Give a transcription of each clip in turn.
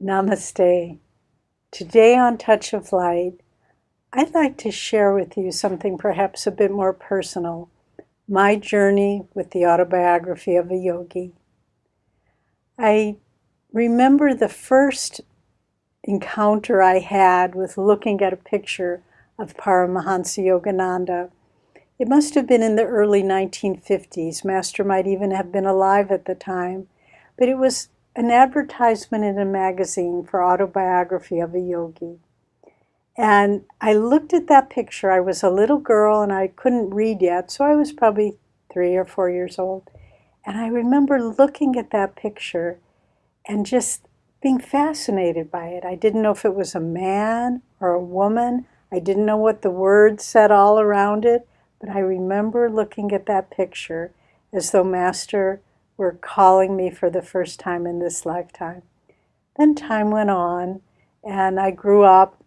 Namaste. Today on Touch of Light, I'd like to share with you something perhaps a bit more personal, my journey with the autobiography of a yogi. I remember the first encounter I had with looking at a picture of Paramhansa Yogananda. It must have been in the early 1950s. Master might even have been alive at the time, but it was an advertisement in a magazine for Autobiography of a Yogi. And I looked at that picture. I was a little girl and I couldn't read yet, so I was probably 3 or 4 years old. And I remember looking at that picture and just being fascinated by it. I didn't know if it was a man or a woman. I didn't know what the words said all around it, but I remember looking at that picture as though Master were calling me for the first time in this lifetime. Then time went on, and I grew up,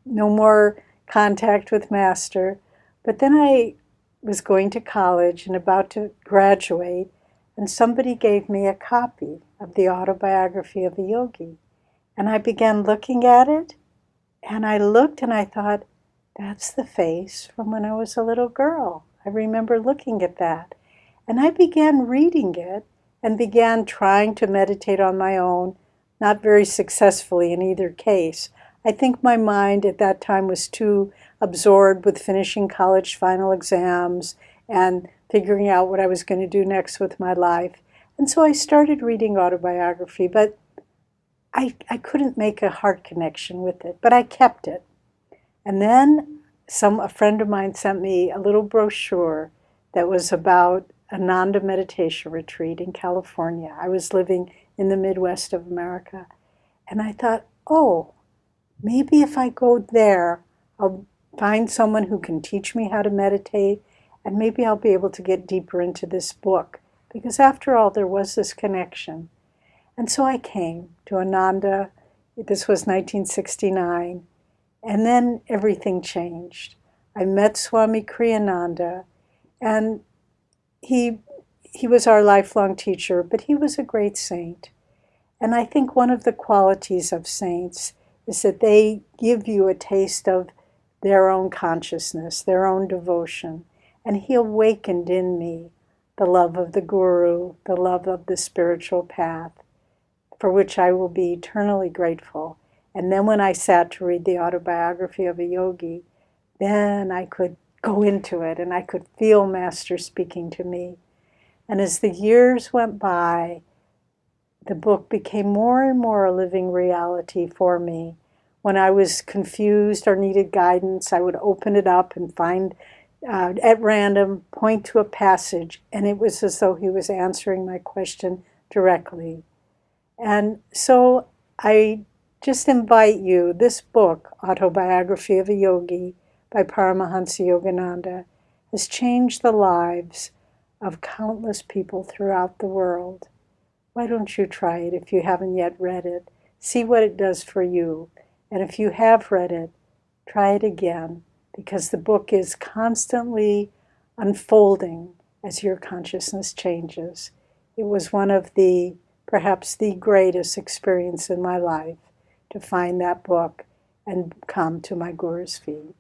no more contact with Master. But then I was going to college and about to graduate, and somebody gave me a copy of the Autobiography of a Yogi. And I began looking at it, and I looked and I thought, that's the face from when I was a little girl. I remember looking at that. And I began reading it and began trying to meditate on my own, not very successfully in either case. I think my mind at that time was too absorbed with finishing college final exams and figuring out what I was going to do next with my life. And so I started reading autobiography, but I couldn't make a heart connection with it, but I kept it. And then a friend of mine sent me a little brochure that was about Ananda meditation retreat in California. I was living in the Midwest of America. And I thought, oh, maybe if I go there, I'll find someone who can teach me how to meditate, and maybe I'll be able to get deeper into this book. Because after all, there was this connection. And so I came to Ananda. This was 1969. And then everything changed. I met Swami Kriyananda, and he was our lifelong teacher, but he was a great saint. And I think one of the qualities of saints is that they give you a taste of their own consciousness, their own devotion. And he awakened in me the love of the Guru, the love of the spiritual path, for which I will be eternally grateful. And then when I sat to read the Autobiography of a Yogi, then I could go into it and I could feel Master speaking to me. And as the years went by, the book became more and more a living reality for me. When I was confused or needed guidance, I would open it up and find, at random, point to a passage, and it was as though he was answering my question directly. And so I just invite you, this book, Autobiography of a Yogi by Paramhansa Yogananda, has changed the lives of countless people throughout the world. Why don't you try it if you haven't yet read it? See what it does for you. And if you have read it, try it again, because the book is constantly unfolding as your consciousness changes. It was one of perhaps the greatest experience in my life to find that book and come to my Guru's feet.